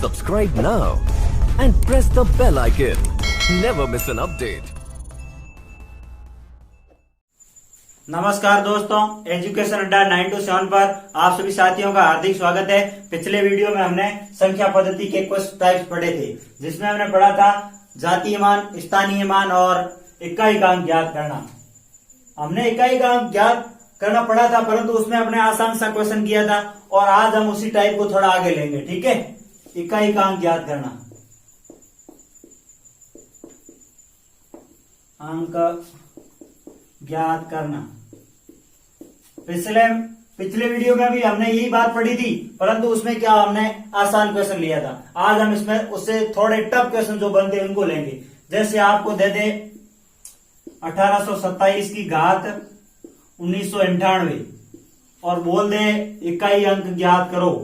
Subscribe now and press the bell icon. Never miss an update. नमस्कार दोस्तों, education अड्डा 927 पर आप सभी साथियों का हार्दिक स्वागत है। पिछले वीडियो में हमने संख्या पद्धति के कुछ टाइप्स पढ़े थे, जिसमें हमने पढ़ा था जातीय मान, स्थानीय मान और इकाईकांक ज्ञात करना। हमने इकाईकांक ज्ञात करना पढ़ा था, परंतु उसमें अपने आसान सा क्वेश्चन किया था और आज हम उसी टाइप को थोड़ा आगे लेंगे। ठीक है, इकाईकांक ज्ञात करना, अंक ज्ञात करना। पिछले वीडियो में भी हमने यही बात पढ़ी थी, परंतु उसमें क्या हमने आसान क्वेश्चन लिया था। आज हम इसमें उससे थोड़े टफ क्वेश्चन जो बनते हैं उनको लेंगे। जैसे आपको दे दे 1827 की घात 1998 और बोल दे इकाई अंक ज्ञात करो,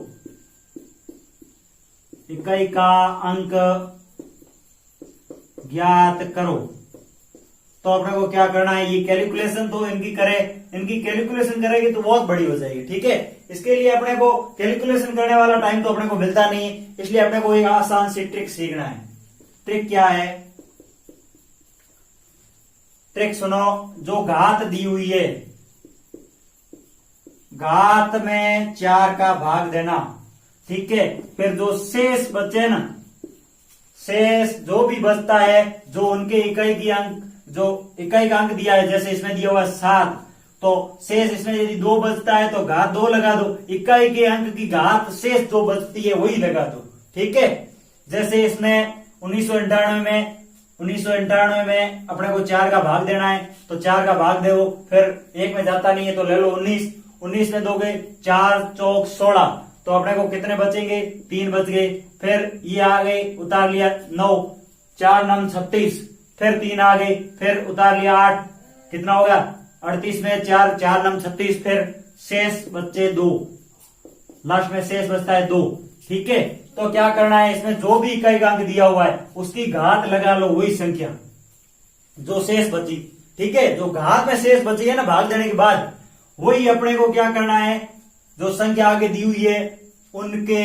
इकाई का अंक ज्ञात करो, तो अपने को क्या करना है, ये कैलकुलेशन तो इनकी कैलकुलेशन करेगी तो बहुत बड़ी हो जाएगी। ठीक है, इसके लिए अपने को कैलकुलेशन करने वाला टाइम तो अपने को मिलता नहीं है, इसलिए अपने को एक आसान सी ट्रिक सीखना है। ट्रिक क्या है? ट्रिक सुनो। जो घात दी हुई है, घात में 4 का भाग देना। ठीक है, फिर जो शेष बचे ना, शेष जो भी बचता है, जो उनके इकाई की अंक, जो इकाई का अंक दिया है, जैसे इसमें दिया हुआ 7, तो शेष इसमें यदि 2 बचता है तो घात 2 लगा दो, इकाई के अंक की घात शेष जो बचती है वही लगा दो। ठीक है, जैसे इसमें 1998 में अपने को 4 का भाग देना है, तो 4 का भाग दो, फिर एक में जाता नहीं है तो ले लो 19 में दोगे 4 चौक 16, तो अपने को कितने बचेंगे? 3 बच गए। फिर ये आ गए, उतार लिया 9, 4 9 36, फिर 3 आ गए, फिर उतार लिया 8, कितना हो गया? 38 में 4 4 9 36, फिर शेष बच्चे 2, लास्ट में शेष बचता है 2। ठीक है, तो क्या करना है, इसमें जो भी इकाई का अंक दिया हुआ है उसकी घात लगा लो, वही संख्या जो शेष बची। ठीक है, जो घात में शेष बची है ना भाग देने के बाद, वही अपने को क्या करना है, जो संख्या आगे दी हुई है उनके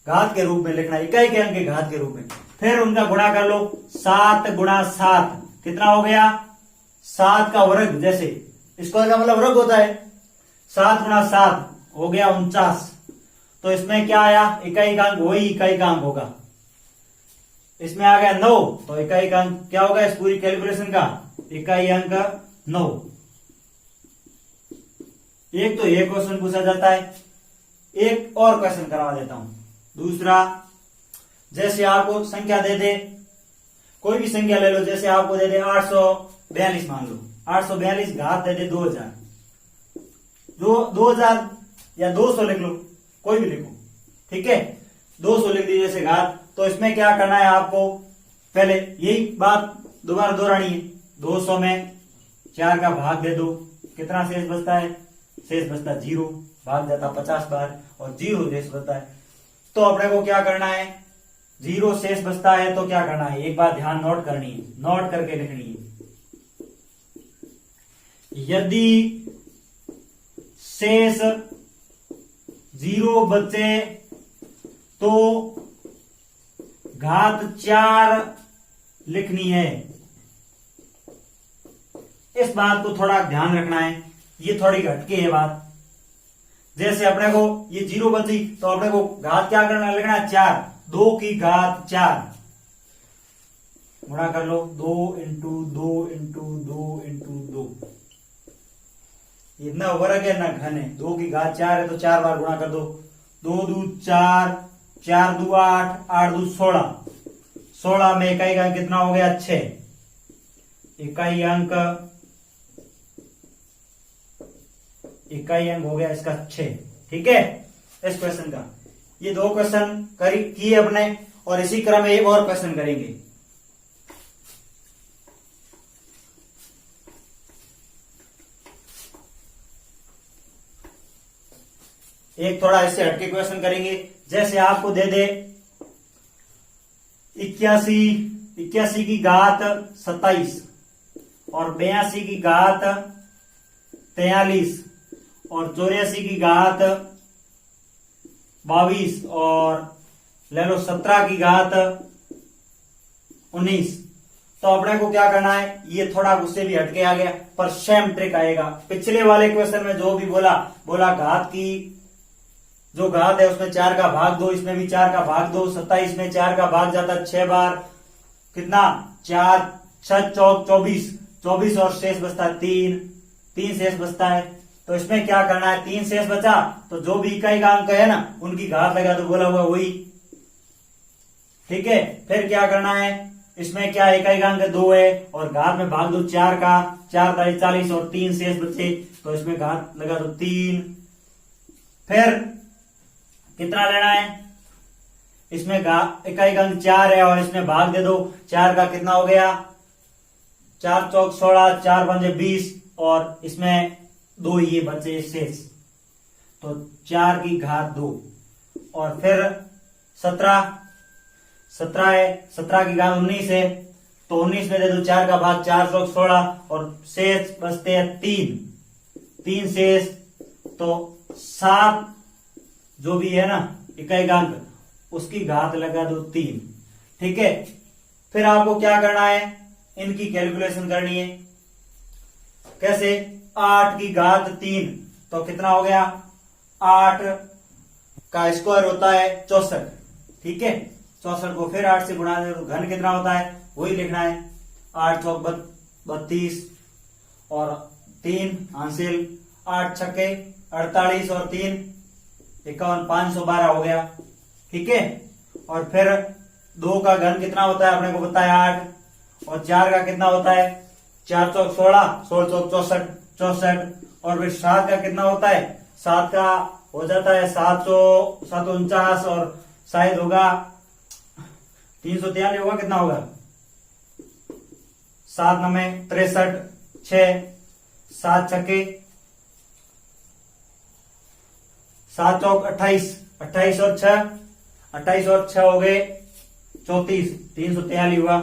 घात के रूप में लिखना है, इकाई के अंक के घात के रूप में। फिर उनका गुणा कर लो, 7 गुणा 7 कितना हो गया? 7 का वर्ग, जैसे स्क्वायर का मतलब वर्ग होता है, 7 गुणा 7 हो गया 49। तो इसमें क्या आया? इकाई का अंक, वही इकाई का अंक होगा। इसमें आ गया 9, तो इकाई का अंक क्या होगा इस पूरी कैलकुलेशन का? इकाई अंक 9। एक तो ये क्वेश्चन पूछा जाता है। एक और क्वेश्चन करवा देता हूं, दूसरा। जैसे आपको संख्या दे दे, कोई भी संख्या ले लो, जैसे आपको दे दे 842, मान लो 842 घात दे दे 2000, जो 2000 या 200 लिख लो, कोई भी लिखो। ठीक है, 200 लिख दीजिए जैसे घात। तो इसमें क्या करना है आपको, पहले यही बात दोबारा दोहरानी है। 200 में 4 का भाग दे दो, कितना शेष बचता है? शेष बचता 0, भाग जाता 50 बार और 0 शेष बचता है। तो अपने को क्या करना है, 0 शेष बचता है तो क्या करना है, एक बात ध्यान नोट करनी है, नोट करके लिखनी है। यदि शेष 0 बचे तो घात 4 लिखनी है। इस बात को थोड़ा ध्यान रखना है, ये थोड़ी घटके है बात। जैसे अपने को ये 0 बची तो अपने को घात क्या करना, लिखना है 4, 2 की घात 4, गुणा कर लो 2 इंटू 2 इंटू 2 इंटू 2। इतना वर्ग है ना घन है, 2 की घात 4 है तो 4 बार गुणा कर दो, 2 2 4, 4 2 8, 8 2 16, 16 में इकाई का अंक कितना हो गया? 6। इकाई अंक हो गया इसका 6। ठीक है, इस क्वेश्चन का ये 2 क्वेश्चन किए अपने, और इसी क्रम में एक और क्वेश्चन करेंगे। एक थोड़ा इससे हटके क्वेश्चन करेंगे। जैसे आपको दे दे 81 की घात 27 और 82 की घात 43 और 84 की घात 22 और ले लो 17 की घात 19। तो अपने को क्या करना है, ये थोड़ा उससे भी हटके आ गया पर सेम ट्रिक आएगा। पिछले वाले क्वेश्चन में जो भी बोला घात की जो घात है उसमें 4 का भाग दो, इसमें भी 4 का भाग दो। 27 में 4 का भाग जाता है 6 बार, कितना 4 6 चौक 24, 24 और शेष बचता है 3 शेष बचता है। तो इसमें क्या करना है, 3 शेष बचा तो जो भी इकाई का अंक है ना उनकी घात लगा दो, बोला हुआ वही। ठीक है, फिर क्या करना है, इसमें क्या इकाई का अंक 2 है और घात में भाग दो 4 का, 4 40 और 3 शेष बचे तो इसमें घात लगा दो 3। फिर कितना लेना है, इसमें इकाई का अंक 4 है और इसमें भाग दे दो 4 का, कितना हो गया 4 चौक 16, 4 पंजे 20 और इसमें 2 ये बचे शेष तो 4 की घात 2। और फिर 17 है, 17 की घात 19 है तो 19 में दे दो 4 का भाग, 4 चौक 16 और शेष बचते हैं 3 शेष तो 7 जो भी है ना इकाई का अंक उसकी घात लगा दो 3। ठीक है, फिर आपको क्या करना है, इनकी कैलकुलेशन करनी है। कैसे, 8 की घात 3 तो कितना हो गया, 8 का स्क्वायर होता है 64। ठीक है, 64 को फिर 8 से गुणा दे तो घन कितना होता है वही लिखना है, 8 चौक 32 और 3 हासिल, 8 छक्के 48 और 3 51, 512 हो गया। ठीक है, और फिर 2 का घन कितना होता है अपने को पता है 8 और 4 का कितना होता है 4 चौक 16, 16 चौक 64 और फिर 7 का कितना होता है, 7 का हो जाता है 749 और शायद होगा 343 होगा, कितना होगा 7 9 63 6 7 छक्के 7 चौक 28 28 और 6 28 और 6 हो गए 34, 343 हुआ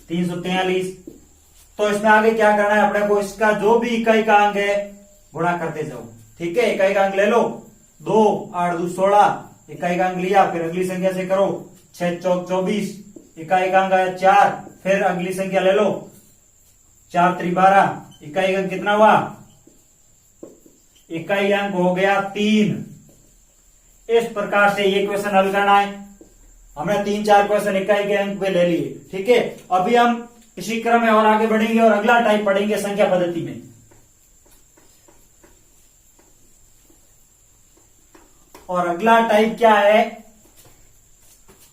343। तो इसमें आगे क्या करना है अपने को, इसका जो भी इकाई का अंक है गुणा करते जाओ। ठीक है, इकाई का अंक ले लो 2 8 2 16 इकाई का अंक लिया, फिर अगली संख्या से करो 6 चौक 24 इकाई का अंक है 4, फिर अगली संख्या ले लो 4 3 12 इकाई का अंक कितना हुआ, इकाई अंक हो गया 3। इस प्रकार से ये क्वेश्चन हल करना है। हमने 3-4 क्वेश्चन इकाई के अंक पे ले लिए। ठीक है, अभी हम इसी क्रम में और आगे बढ़ेंगे और अगला टाइप पढ़ेंगे संख्या पद्धति में। और अगला टाइप क्या है,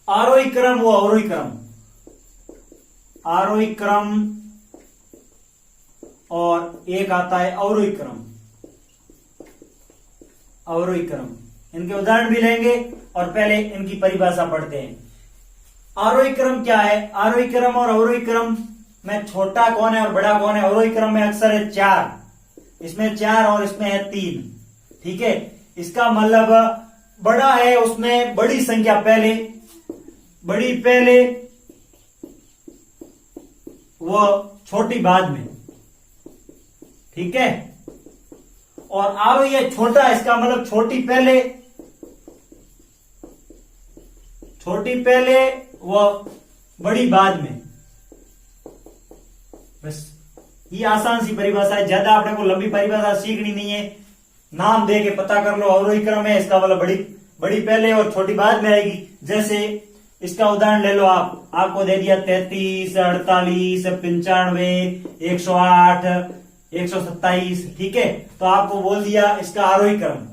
आरोही क्रम व अवरोही क्रम। आरोही क्रम और एक आता है अवरोही क्रम। अवरोही क्रम, इनके उदाहरण भी लेंगे और पहले इनकी परिभाषा पढ़ते हैं। आरोही क्रम क्या है, आरोही क्रम और अवरोही क्रम में छोटा कौन है और बड़ा कौन है। अवरोही क्रम में अक्सर है 4, इसमें 4 और इसमें है 3। ठीक है, इसका मतलब बड़ा है उसमें बड़ी संख्या पहले, बड़ी पहले वो छोटी बाद में। ठीक है, और आरोही है छोटा, इसका मतलब छोटी पहले वो बड़ी बाद में। बस ये आसान सी परिभाषा है, ज्यादा अपने को लंबी परिभाषा सीखनी नहीं है। नाम दे के पता कर लो, अवरोही क्रम है इसका मतलब बड़ी पहले और छोटी बाद में आएगी। जैसे इसका उदाहरण ले लो, आपको दे दिया 33 48 95 108 127। ठीक है, तो आपको बोल दिया इसका आरोही क्रम।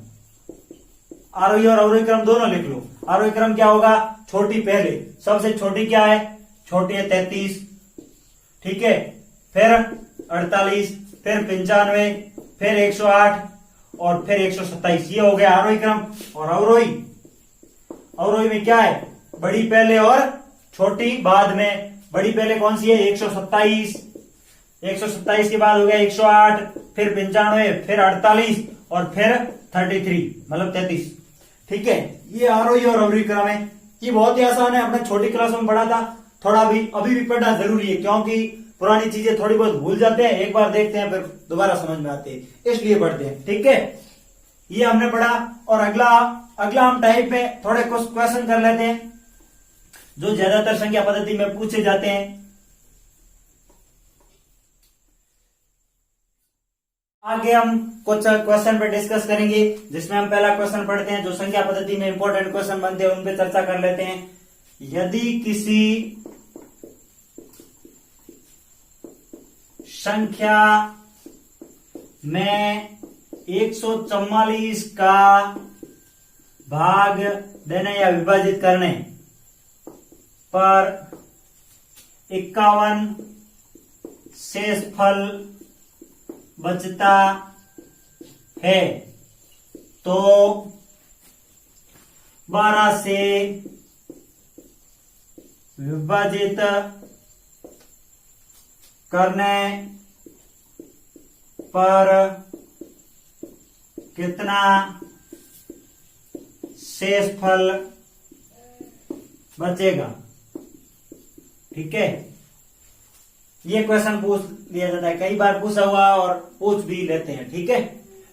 आरोही और अवरोही क्रम दोनों लिख लो। आरोही क्रम क्या होगा, छोटी पहले, सबसे छोटी क्या है, छोटी है 33। ठीक है, फिर 48, फिर 95, फिर 108 और फिर 127। ये हो गया आरोही क्रम। और अवरोही में क्या है, बड़ी पहले और छोटी बाद में। बड़ी पहले कौन सी है, 127, 127 के बाद हो गया 108, फिर 95, फिर 48 और फिर 33 मतलब 33। ठीक है, ये आरोही और अवरोही क्रम है। ये बहुत ही आसान है, अपने छोटी क्लास में पढ़ा था, थोड़ा भी अभी भी पढ़ना जरूरी है क्योंकि पुरानी चीजें थोड़ी बहुत भूल जाते हैं, एक बार देखते हैं फिर दोबारा समझ में आते हैं, इसलिए पढ़ते हैं। ठीक है, ये हमने पढ़ा। और अगला हम टाइप में थोड़े कुछ क्वेश्चन कर लेते हैं। जो ज्यादातर संख्या पद्धति में पूछे जाते हैं। आगे हम कुछ क्वेश्चन पे डिस्कस करेंगे, जिसमें हम पहला क्वेश्चन पढ़ते हैं। जो संख्या पद्धति में इंपॉर्टेंट क्वेश्चन बनते हैं उन पे चर्चा कर लेते हैं। यदि किसी संख्या में 144 का भाग देने या विभाजित करने पर 51 शेषफल बचता है तो 12 से विभाजित करने पर कितना शेषफल बचेगा। ठीक है, ये क्वेश्चन पूछ लिया जाता है, कई बार पूछा हुआ और पूछ भी लेते हैं। ठीक है,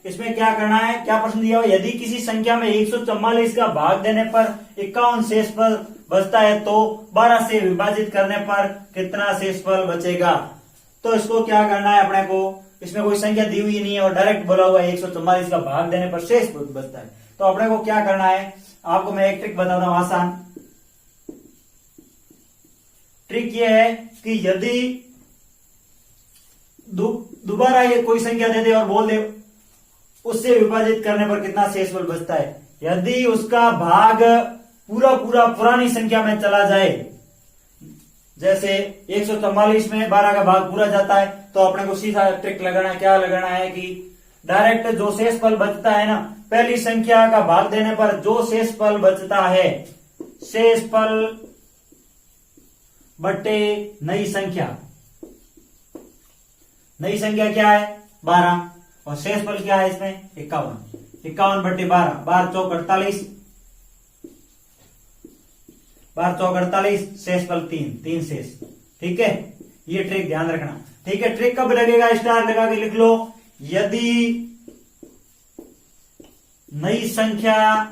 इसमें क्या करना है, क्या प्रश्न दिया हुआ, यदि किसी संख्या में 144 का भाग देने पर 51 शेषफल बचता है तो 12 से विभाजित करने पर कितना शेषफल बचेगा। तो इसको क्या करना है अपने को, इसमें कोई संख्या दी हुई नहीं है और डायरेक्ट बोला हुआ है 144 का भाग देने पर शेष बचता है। तो अपने को क्या करना है, आपको मैं एक ट्रिक बताता हूं आसान। ट्रिक ये है कि यदि दोबारा ये कोई संख्या दे दे और बोल दे उससे विभाजित करने पर कितना शेषफल बचता है, यदि उसका भाग पूरा पूरा पुरानी संख्या में चला जाए, जैसे 144 में 12 का भाग पूरा जाता है, तो अपने को सीधा ट्रिक लगाना है। क्या लगाना है कि डायरेक्ट जो शेषफल बचता है ना, पहली संख्या का भाग देने पर जो शेषफल बचता है, शेषफल बटे नई संख्या। नई संख्या क्या है 12 और शेषफल क्या है इसमें 51। 51 बटे 12, 12 चौक 48, 12 चौक 48, शेषफल 3 शेष। ठीक है, ये ट्रिक ध्यान रखना। ठीक है, ट्रिक कब लगेगा, स्टार लगा के लिख लो। यदि नई संख्या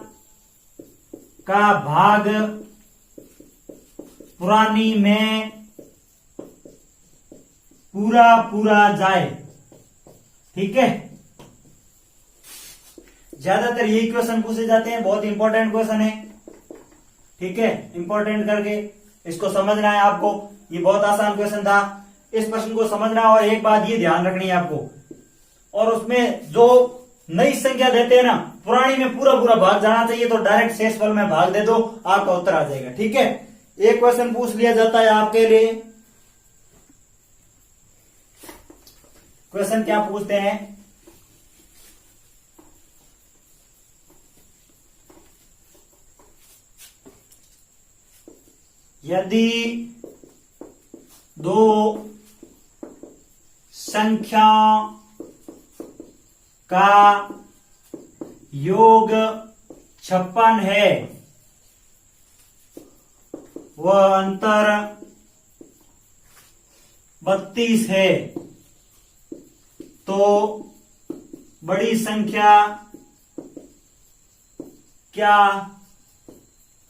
का भाग पुरानी में पूरा पूरा जाए। ठीक है, ज्यादातर यही क्वेश्चन पूछे जाते हैं, बहुत इंपॉर्टेंट क्वेश्चन है। ठीक है, इंपॉर्टेंट करके इसको समझना है आपको। ये बहुत आसान क्वेश्चन था, इस प्रश्न को समझना। और एक बात ये ध्यान रखनी है आपको, और उसमें जो नई संख्या देते हैं ना, पुरानी में पूरा पूरा भाग जाना चाहिए, तो डायरेक्ट शेषफल में भाग दे दो, आपका उत्तर आ जाएगा। ठीक है, एक क्वेश्चन पूछ लिया जाता है आपके लिए। क्वेश्चन क्या पूछते हैं, यदि दो संख्या का योग 56 है, वह अंतर 32 है, तो बड़ी संख्या क्या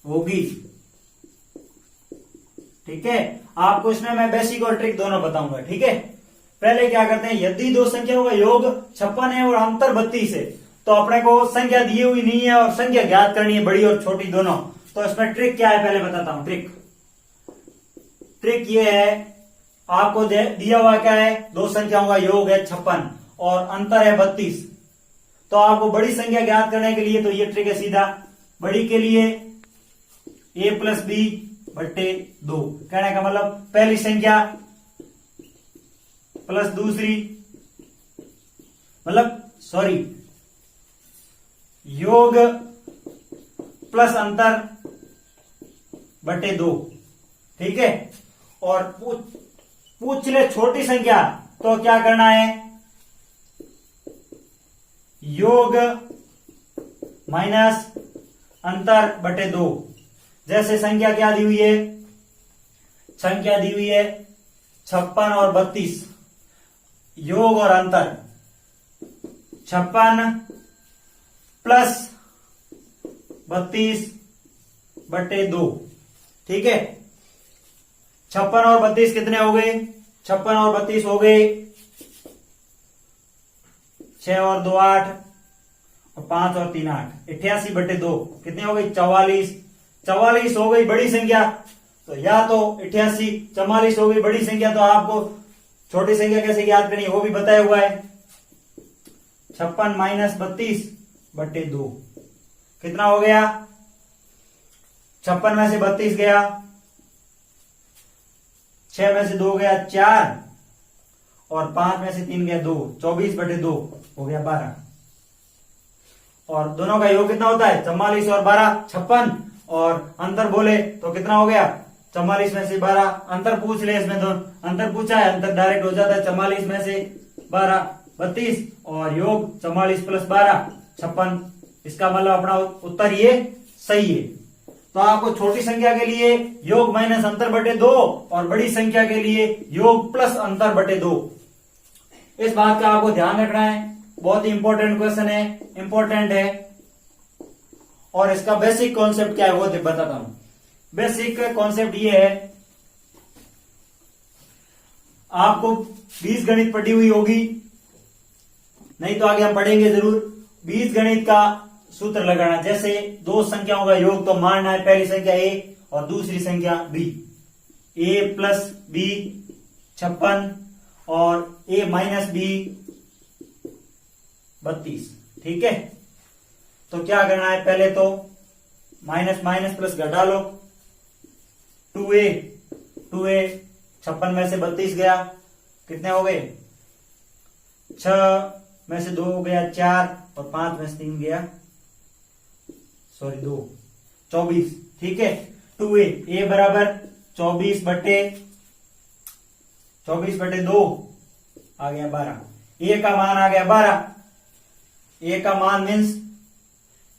होगी। ठीक है, आपको इसमें मैं बेसिक और ट्रिक दोनों बताऊंगा। ठीक है, पहले क्या करते हैं, यदि दो संख्याओं का योग 56 है और अंतर 32 है, तो अपने को संख्या दी हुई नहीं है और संख्या ज्ञात करनी है, बड़ी और छोटी दोनों। तो इसमें ट्रिक क्या है पहले बताता हूं। ट्रिक ये है, आपको दिया हुआ क्या है, दो संख्याओं का योग है 56 और अंतर है 32। तो आपको बड़ी संख्या ज्ञात करने के लिए तो ये ट्रिक है सीधा, बड़ी के लिए a प्लस बी बट्टे 2। कहने का मतलब पहली संख्या प्लस दूसरी, योग प्लस अंतर बटे 2। ठीक है, और पूछ ले छोटी संख्या, तो क्या करना है, योग माइनस अंतर बटे 2। जैसे संख्या क्या दी हुई है, संख्या दी हुई है 56 और 32, योग और अंतर 56 प्लस 32 बटे 2। ठीक है। 56 और 32 कितने हो गए? 56 और 32 हो गए 6 और 2 8 और 5 और 3 8, 88/2 कितने हो गई? 44। 44 हो गई बड़ी संख्या, तो या तो 88 44 हो गई बड़ी संख्या, तो आपको छोटी संख्या कैसे ज्ञात करनी है वो भी बताया हुआ है। 56 - 32/2 कितना हो गया? 56 में से 32 गया, 6 में से 2 गया 4 और 5 में से 3 गया 2, 24/2 हो गया 12। और दोनों का योग कितना होता है? 44 और 12 56, और अंतर बोले तो कितना हो गया? 44 में से 12, अंतर पूछ ले, इसमें तो अंतर पूछा है, अंतर डायरेक्ट हो जाता है। 44 में से 12 32 और योग 44 + 12 56। इसका मतलब अपना उत्तर ये सही है। तो आपको छोटी संख्या के लिए योग माइनस अंतर बटे 2 और बड़ी संख्या के लिए योग प्लस अंतर बटे 2, इस बात का आपको ध्यान रखना है। बहुत ही इंपॉर्टेंट क्वेश्चन है, इंपॉर्टेंट है। और इसका बेसिक कॉन्सेप्ट क्या है वो बताता हूं। बेसिक कॉन्सेप्ट ये है, आपको बीजगणित पढ़ी हुई होगी, नहीं तो आगे हम पढ़ेंगे जरूर। बीजगणित का सूत्र लगाना, जैसे दो संख्याओं का योग तो मानना है पहली संख्या a और दूसरी संख्या b, a + b 56 और a - b 32, ठीक है। तो क्या करना है? पहले तो माइनस माइनस प्लस घटा लो, 2a 56 में से 32 गया, कितने हो गए? 6 में से 2 हो गया 4 और 5 में से 3 गया 2, 24, ठीक है। 2a बराबर 24/2 आ गया 12, a का मान आ गया 12, a का मान मीन्स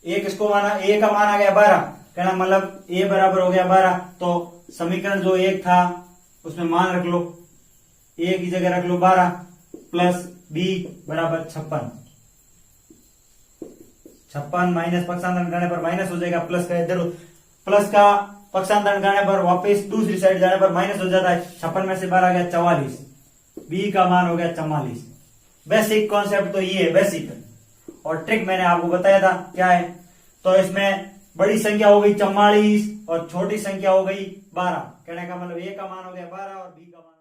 a किसको माना? a का मान आ गया 12, कहना मतलब a बराबर हो गया 12। तो समीकरण जो 1 था उसमें मान रख लो, a की जगह रख लो 12 प्लस b बराबर 56। 56 माइनस पक्षांतरण करने पर माइनस हो जाएगा, प्लस का इधर प्लस का पक्षांतरण करने पर वापस दूसरी साइड जाने पर माइनस हो जाता है। 56 में से 12 गया 44, b का मान हो गया 44। बेसिक कॉन्सेप्ट तो ये है, बेसिक। और ट्रिक मैंने आपको बताया था क्या है, तो इसमें बड़ी संख्या हो गई 44 और छोटी संख्या हो गई 12, कहने का मतलब a का मान हो गया 12 और b का मान